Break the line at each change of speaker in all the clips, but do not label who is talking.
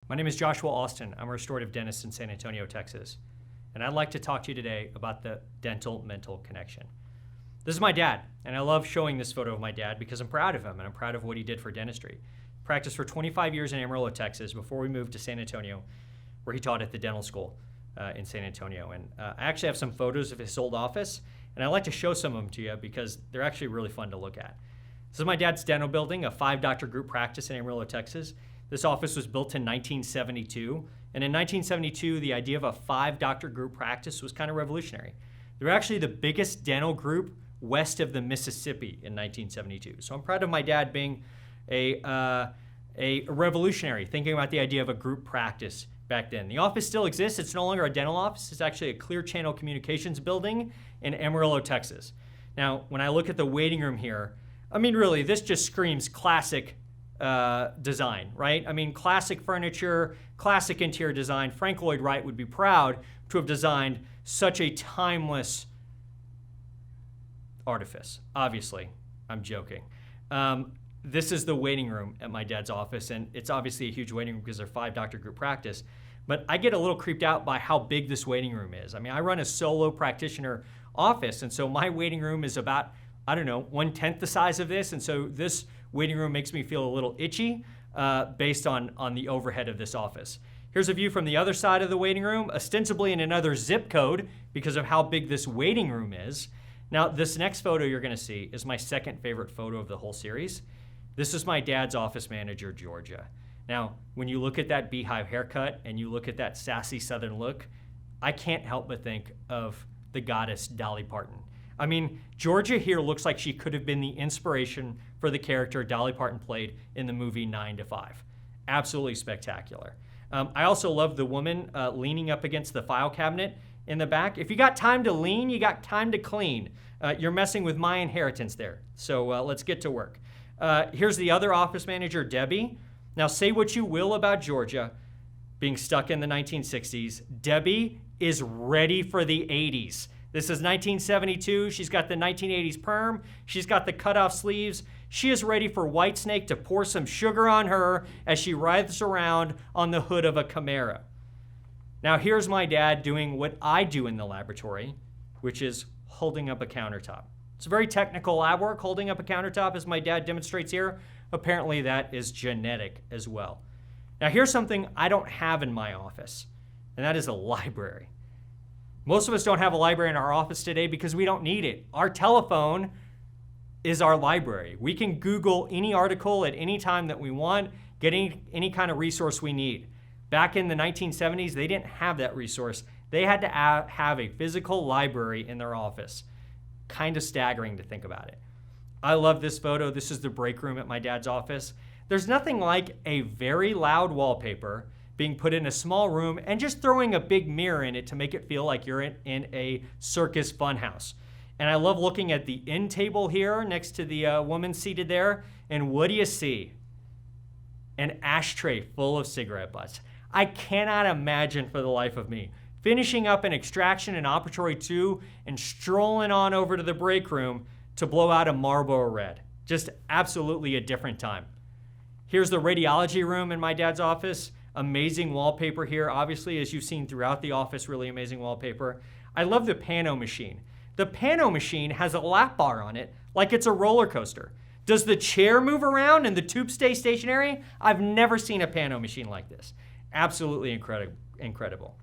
My name is Joshua Austin. I'm a restorative dentist in San Antonio, Texas. And I'd like to talk to you today about the dental-mental connection. This is my dad, and I love showing this photo of my dad because I'm proud of him and I'm proud of what he did for dentistry. Practiced for 25 years in Amarillo, Texas before we moved to San Antonio, where he taught at the dental school in San Antonio. And I actually have some photos of his old office, and I'd like to show some of them to you because they're actually really fun to look at. This is my dad's dental building, a 5-doctor group practice in Amarillo, Texas. This office was built in 1972, and in 1972, the idea of a 5-doctor group practice was kind of revolutionary. They were actually the biggest dental group west of the Mississippi in 1972. So I'm proud of my dad being a revolutionary, thinking about the idea of a group practice back then. The office still exists. It's no longer a dental office. It's actually a clear channel communications building in Amarillo, Texas. Now, when I look at the waiting room here, I mean, really, this just screams classic design, right? I mean, classic furniture, classic interior design. Frank Lloyd Wright would be proud to have designed such a timeless artifice. Obviously, I'm joking. This is the waiting room at my dad's office, and it's obviously a huge waiting room because they're 5-doctor group practice, but I get a little creeped out by how big this waiting room is. I mean, I run a solo practitioner office, and so my waiting room is about, I don't know, 1/10 the size of this, and so this waiting room makes me feel a little itchy based on the overhead of this office. Here's a view from the other side of the waiting room, ostensibly in another zip code because of how big this waiting room is. Now, this next photo you're gonna see is my second favorite photo of the whole series. This is my dad's office manager, Georgia. Now, when you look at that beehive haircut and you look at that sassy Southern look, I can't help but think of the goddess Dolly Parton. I mean, Georgia here looks like she could have been the inspiration for the character Dolly Parton played in the movie 9 to 5. Absolutely spectacular. I also love the woman leaning up against the file cabinet in the back. If you got time to lean, you got time to clean. You're messing with my inheritance there. So let's get to work. Here's the other office manager, Debbie. Now, say what you will about Georgia being stuck in the 1960s. Debbie is ready for the 80s. This is 1972. She's got the 1980s perm. She's got the cutoff sleeves. She is ready for Whitesnake to pour some sugar on her as she writhes around on the hood of a Camaro. Now, here's my dad doing what I do in the laboratory, which is holding up a countertop. It's very technical lab work, holding up a countertop, as my dad demonstrates here. Apparently, that is genetic as well. Now, here's something I don't have in my office, and that is a library. Most of us don't have a library in our office today because we don't need it. Our telephone is our library. We can Google any article at any time that we want, get any kind of resource we need. Back in the 1970s, they didn't have that resource. They had to have a physical library in their office. Kind of staggering to think about it. I love this photo. This is the break room at my dad's office. There's nothing like a very loud wallpaper being put in a small room and just throwing a big mirror in it to make it feel like you're in a circus funhouse. And I love looking at the end table here next to the woman seated there. And what do you see? An ashtray full of cigarette butts. I cannot imagine for the life of me finishing up an extraction in operatory 2 and strolling on over to the break room to blow out a Marlboro Red. Just absolutely a different time. Here's the radiology room in my dad's office. Amazing wallpaper here, obviously, as you've seen throughout the office, really amazing wallpaper. I love the pano machine. The pano machine has a lap bar on it like it's a roller coaster. Does the chair move around and the tube stay stationary? I've never seen a pano machine like this. Absolutely incredible.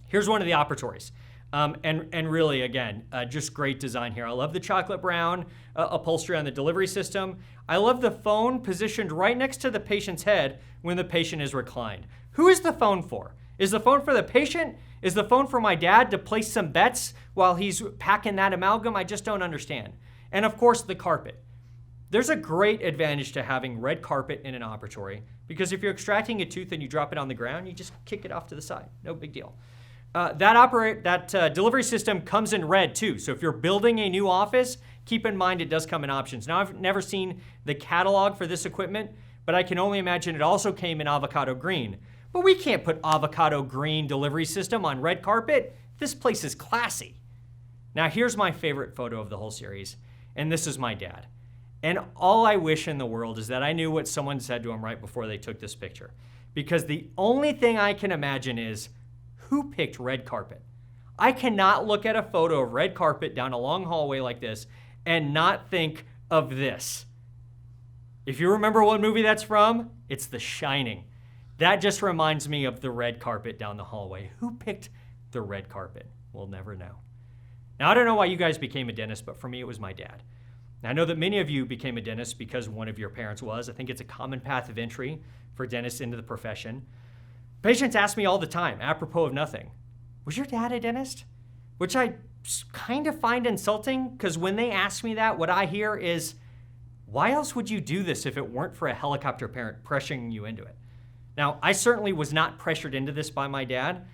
Here's one of the operatories. And really, again, just great design here. I love the chocolate brown upholstery on the delivery system. I love the phone positioned right next to the patient's head when the patient is reclined. Who is the phone for? Is the phone for the patient? Is the phone for my dad to place some bets while he's packing that amalgam? I just don't understand. And of course, the carpet. There's a great advantage to having red carpet in an operatory because if you're extracting a tooth and you drop it on the ground, you just kick it off to the side. No big deal. That delivery system comes in red too. So if you're building a new office, keep in mind it does come in options. Now, I've never seen the catalog for this equipment, but I can only imagine it also came in avocado green. But we can't put avocado green delivery system on red carpet. This place is classy. Now, here's my favorite photo of the whole series, and this is my dad. And all I wish in the world is that I knew what someone said to him right before they took this picture. because the only thing I can imagine is who picked red carpet? I cannot look at a photo of red carpet down a long hallway like this and not think of this. If you remember what movie that's from, it's The Shining. That just reminds me of the red carpet down the hallway. Who picked the red carpet? We'll never know. Now, I don't know why you guys became a dentist, but for me, it was my dad. Now, I know that many of you became a dentist because one of your parents was. I think it's a common path of entry for dentists into the profession. Patients ask me all the time, apropos of nothing, was your dad a dentist? Which I kind of find insulting, because when they ask me that, what I hear is, why else would you do this if it weren't for a helicopter parent pressuring you into it? Now, I certainly was not pressured into this by my dad,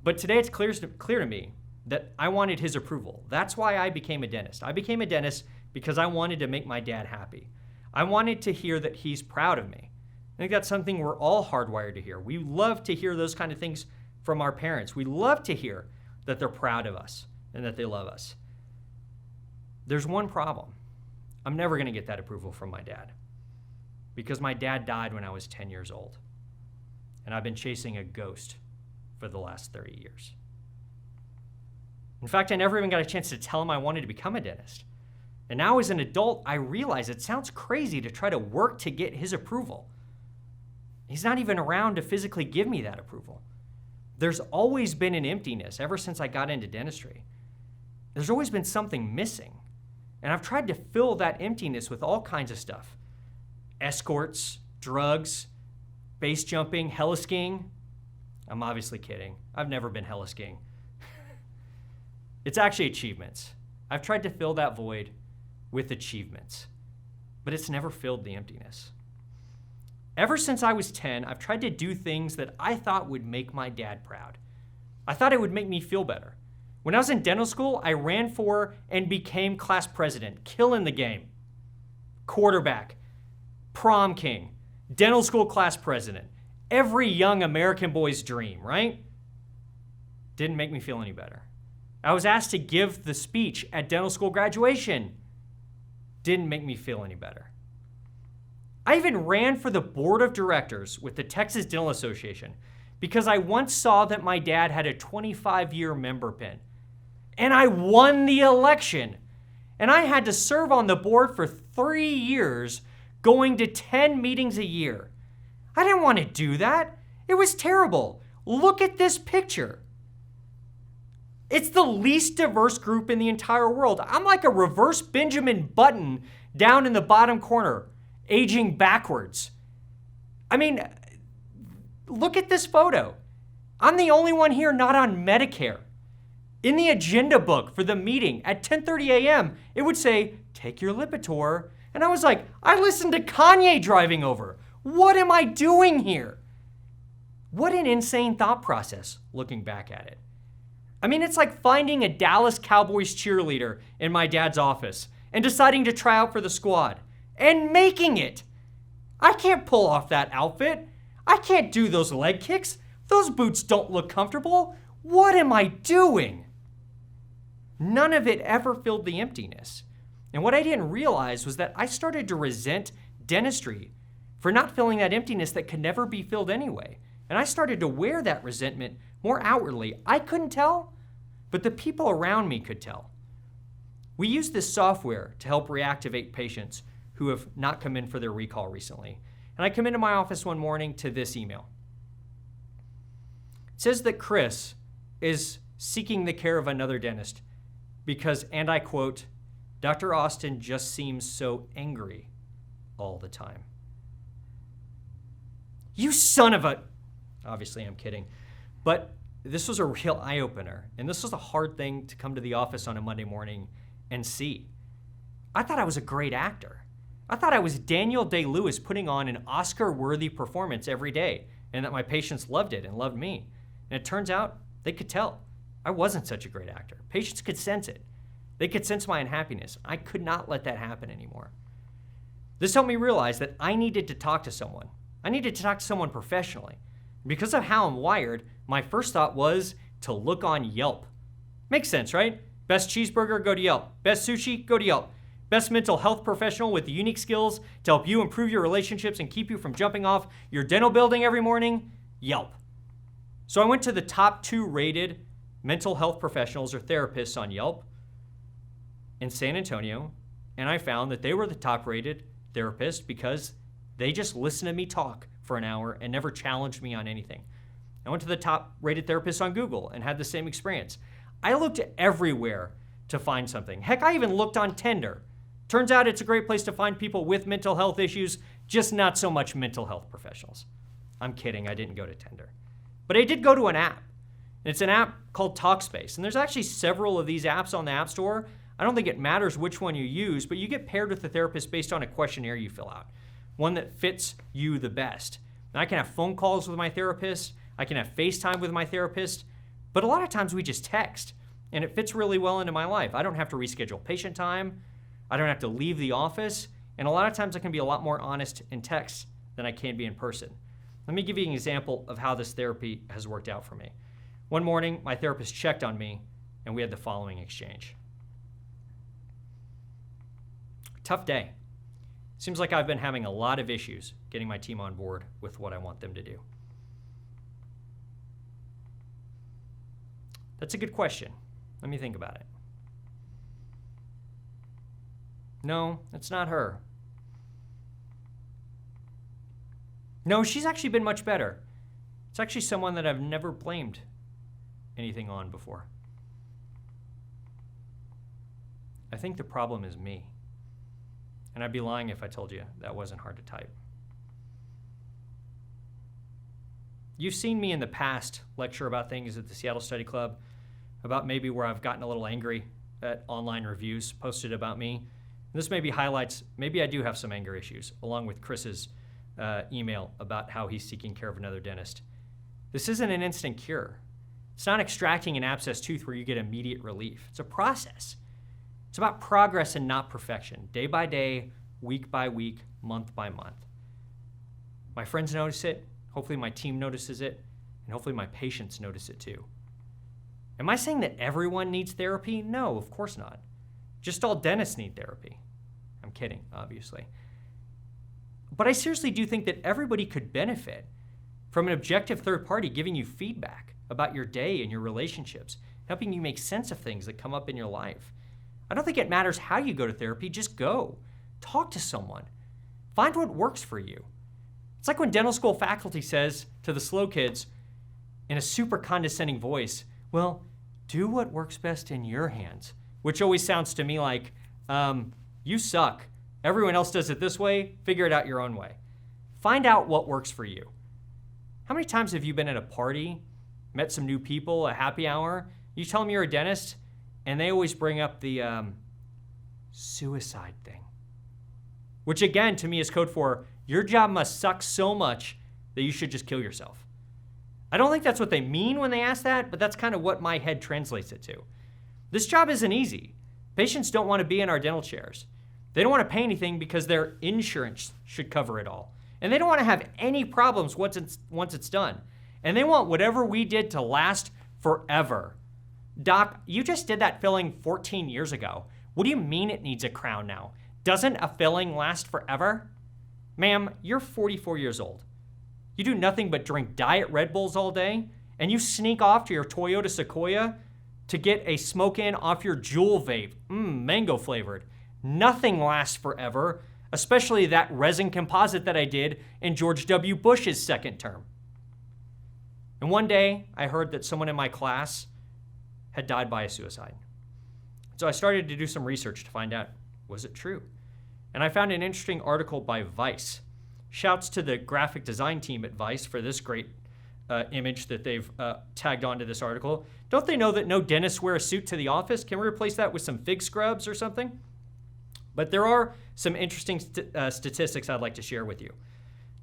but today it's clear to me that I wanted his approval. That's why I became a dentist. I became a dentist because I wanted to make my dad happy. I wanted to hear that he's proud of me. I think that's something we're all hardwired to hear. We love to hear those kind of things from our parents. We love to hear that they're proud of us and that they love us. There's one problem. I'm never going to get that approval from my dad because my dad died when I was 10 years old. And I've been chasing a ghost for the last 30 years. In fact, I never even got a chance to tell him I wanted to become a dentist. And now as an adult, I realize it sounds crazy to try to work to get his approval. He's not even around to physically give me that approval. There's always been an emptiness ever since I got into dentistry. There's always been something missing. And I've tried to fill that emptiness with all kinds of stuff. Escorts, drugs, base jumping, heli-skiing. I'm obviously kidding. I've never been heli-skiing. It's actually achievements. I've tried to fill that void with achievements, but it's never filled the emptiness. Ever since I was 10, I've tried to do things that I thought would make my dad proud. I thought it would make me feel better. When I was in dental school, I ran for and became class president, killing the game. Quarterback, prom king, dental school class president. Every young American boy's dream, right? Didn't make me feel any better. I was asked to give the speech at dental school graduation. Didn't make me feel any better. I even ran for the board of directors with the Texas Dental Association because I once saw that my dad had a 25-year member pin. And I won the election. And I had to serve on the board for 3 years, going to 10 meetings a year. I didn't want to do that. It was terrible. Look at this picture. It's the least diverse group in the entire world. I'm like a reverse Benjamin Button down in the bottom corner, aging backwards. I mean, look at this photo. I'm the only one here not on Medicare. In the agenda book for the meeting at 10:30 a.m., it would say, take your Lipitor. And I was like, I listened to Kanye driving over. What am I doing here? What an insane thought process, looking back at it. I mean, it's like finding a Dallas Cowboys cheerleader in my dad's office and deciding to try out for the squad and making it. I can't pull off that outfit. I can't do those leg kicks. Those boots don't look comfortable. What am I doing? None of it ever filled the emptiness. And what I didn't realize was that I started to resent dentistry for not filling that emptiness that could never be filled anyway. And I started to wear that resentment more outwardly. I couldn't tell, but the people around me could tell. We use this software to help reactivate patients who have not come in for their recall recently. And I come into my office one morning to this email. It says that Chris is seeking the care of another dentist because, and I quote, Dr. Austin just seems so angry all the time. You son of a... Obviously, I'm kidding. But this was a real eye-opener, and this was a hard thing to come to the office on a Monday morning and see. I thought I was a great actor. I thought I was Daniel Day-Lewis putting on an Oscar-worthy performance every day, and that my patients loved it and loved me. And it turns out they could tell. I wasn't such a great actor. Patients could sense it. They could sense my unhappiness. I could not let that happen anymore. This helped me realize that I needed to talk to someone. I needed to talk to someone professionally. Because of how I'm wired, my first thought was to look on Yelp. Makes sense, right? Best cheeseburger, go to Yelp. Best sushi, go to Yelp. Best mental health professional with the unique skills to help you improve your relationships and keep you from jumping off your dental building every morning? Yelp. So I went to the top 2 rated mental health professionals or therapists on Yelp in San Antonio, and I found that they were the top rated therapist because they just listened to me talk for an hour and never challenged me on anything. I went to the top rated therapist on Google and had the same experience. I looked everywhere to find something. Heck, I even looked on Tinder. Turns out it's a great place to find people with mental health issues, just not so much mental health professionals. I'm kidding, I didn't go to Tinder. But I did go to an app. It's an app called Talkspace. And there's actually several of these apps on the App Store. I don't think it matters which one you use, but you get paired with a therapist based on a questionnaire you fill out, one that fits you the best. And I can have phone calls with my therapist. I can have FaceTime with my therapist. But a lot of times we just text, and it fits really well into my life. I don't have to reschedule patient time. I don't have to leave the office. And a lot of times I can be a lot more honest in text than I can be in person. Let me give you an example of how this therapy has worked out for me. One morning, my therapist checked on me, and we had the following exchange. Tough day. Seems like I've been having a lot of issues getting my team on board with what I want them to do. That's a good question. Let me think about it. No, it's not her. No, she's actually been much better. It's actually someone that I've never blamed anything on before. I think the problem is me. And I'd be lying if I told you that wasn't hard to type. You've seen me in the past lecture about things at the Seattle Study Club, about maybe where I've gotten a little angry at online reviews posted about me. And this maybe highlights, maybe I do have some anger issues, along with Chris's email about how he's seeking care of another dentist. This isn't an instant cure. It's not extracting an abscessed tooth where you get immediate relief. It's a process. It's about progress and not perfection, day by day, week by week, month by month. My friends notice it. Hopefully my team notices it. And hopefully my patients notice it too. Am I saying that everyone needs therapy? No, of course not. Just all dentists need therapy. I'm kidding, obviously. But I seriously do think that everybody could benefit from an objective third party giving you feedback about your day and your relationships, helping you make sense of things that come up in your life. I don't think it matters how you go to therapy, just go. Talk to someone. Find what works for you. It's like when dental school faculty says to the slow kids in a super condescending voice, well, do what works best in your hands, which always sounds to me like, you suck. Everyone else does it this way. Figure it out your own way. Find out what works for you. How many times have you been at a party, met some new people, a happy hour? You tell them you're a dentist, and they always bring up the suicide thing, which again to me is code for your job must suck so much that you should just kill yourself. I don't think that's what they mean when they ask that, but that's kind of what my head translates it to. This job isn't easy. Patients don't want to be in our dental chairs. They don't want to pay anything because their insurance should cover it all. And they don't want to have any problems once it's done. And they want whatever we did to last forever. Doc, you just did that filling 14 years ago. What do you mean it needs a crown now? Doesn't a filling last forever? Ma'am, you're 44 years old. You do nothing but drink Diet Red Bulls all day, and you sneak off to your Toyota Sequoia to get a smoke-in off your Juul vape, mango flavored. Nothing lasts forever, especially that resin composite that I did in George W. Bush's second term. And one day, I heard that someone in my class had died by a suicide. So I started to do some research to find out, was it true? And I found an interesting article by Vice. Shouts to the graphic design team at Vice for this great image that they've tagged onto this article. Don't they know that no dentists wear a suit to the office? Can we replace that with some fig scrubs or something? But there are some interesting statistics I'd like to share with you.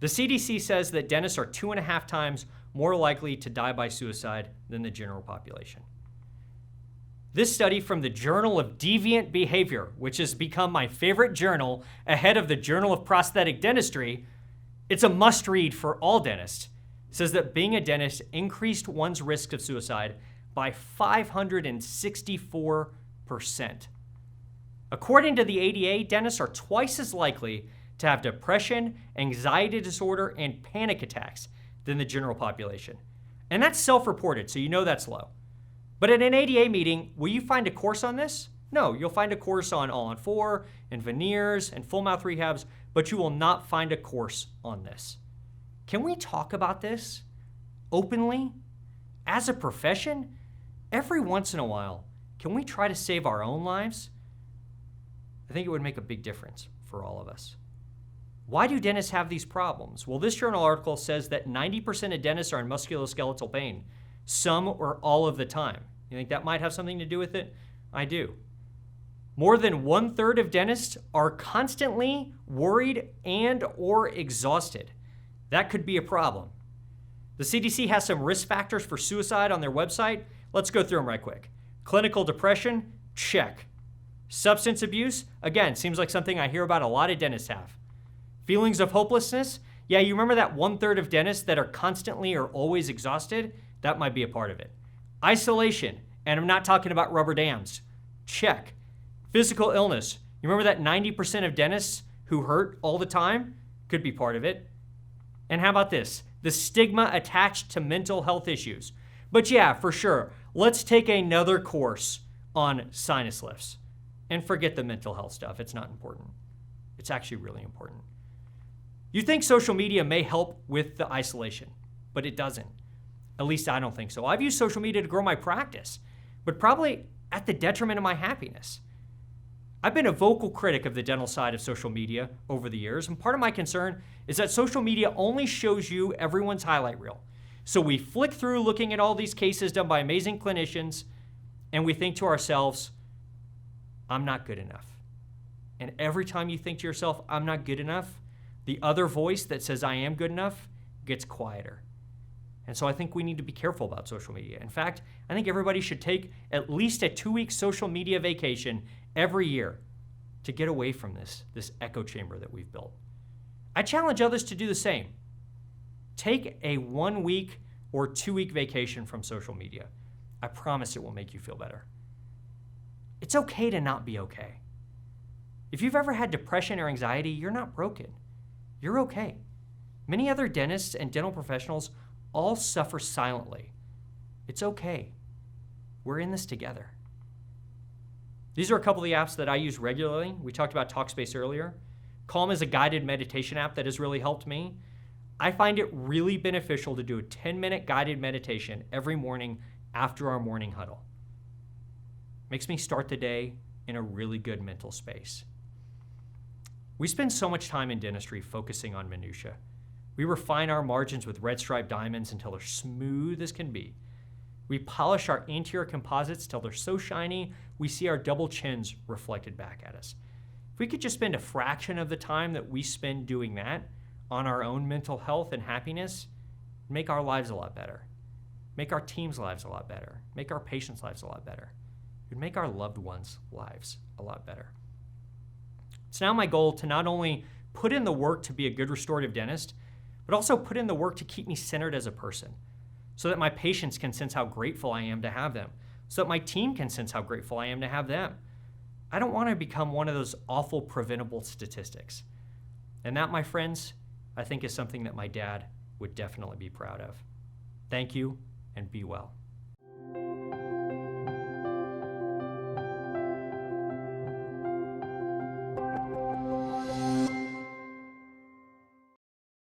The CDC says that dentists are 2.5 times more likely to die by suicide than the general population. This study from the Journal of Deviant Behavior, which has become my favorite journal ahead of the Journal of Prosthetic Dentistry, it's a must-read for all dentists, says that being a dentist increased one's risk of suicide by 564%. According to the ADA, dentists are twice as likely to have depression, anxiety disorder, and panic attacks than the general population. And that's self-reported, so you know that's low. But at an ADA meeting, will you find a course on this? No, you'll find a course on all-on-4 and veneers and full mouth rehabs, but you will not find a course on this. Can we talk about this openly? As a profession, every once in a while, can we try to save our own lives? I think it would make a big difference for all of us. Why do dentists have these problems? Well, this journal article says that 90% of dentists are in musculoskeletal pain, some or all of the time. You think that might have something to do with it? I do. More than 1/3 of dentists are constantly worried and or exhausted. That could be a problem. The CDC has some risk factors for suicide on their website. Let's go through them right quick. Clinical depression, check. Substance abuse, again, seems like something I hear about a lot of dentists have. Feelings of hopelessness, yeah, you remember that 1/3 of dentists that are constantly or always exhausted? That might be a part of it. Isolation, and I'm not talking about rubber dams, check. Physical illness, you remember that 90% of dentists who hurt all the time? Could be part of it. And how about this? The stigma attached to mental health issues. But yeah, for sure, let's take another course on sinus lifts. And forget the mental health stuff, it's not important. It's actually really important. You think social media may help with the isolation, but it doesn't. At least I don't think so. I've used social media to grow my practice, but probably at the detriment of my happiness. I've been a vocal critic of the dental side of social media over the years, and part of my concern is that social media only shows you everyone's highlight reel. So we flick through looking at all these cases done by amazing clinicians, and we think to ourselves, I'm not good enough. And every time you think to yourself, I'm not good enough, the other voice that says I am good enough gets quieter. And so I think we need to be careful about social media. In fact, I think everybody should take at least a 2-week social media vacation every year to get away from this echo chamber that we've built. I challenge others to do the same. Take a 1-week or 2-week vacation from social media. I promise it will make you feel better. It's okay to not be okay. If you've ever had depression or anxiety, you're not broken. You're okay. Many other dentists and dental professionals all suffer silently. It's okay. We're in this together. These are a couple of the apps that I use regularly. We talked about Talkspace earlier. Calm is a guided meditation app that has really helped me. I find it really beneficial to do a 10-minute guided meditation every morning after our morning huddle. Makes me start the day in a really good mental space. We spend so much time in dentistry focusing on minutia. We refine our margins with red striped diamonds until they're smooth as can be. We polish our anterior composites till they're so shiny, we see our double chins reflected back at us. If we could just spend a fraction of the time that we spend doing that on our own mental health and happiness, make our lives a lot better. Make our team's lives a lot better. Make our patients' lives a lot better. It would make our loved ones' lives a lot better. It's now my goal to not only put in the work to be a good restorative dentist, but also put in the work to keep me centered as a person so that my patients can sense how grateful I am to have them, so that my team can sense how grateful I am to have them. I don't want to become one of those awful preventable statistics. And that, my friends, I think is something that my dad would definitely be proud of. Thank you, and be well.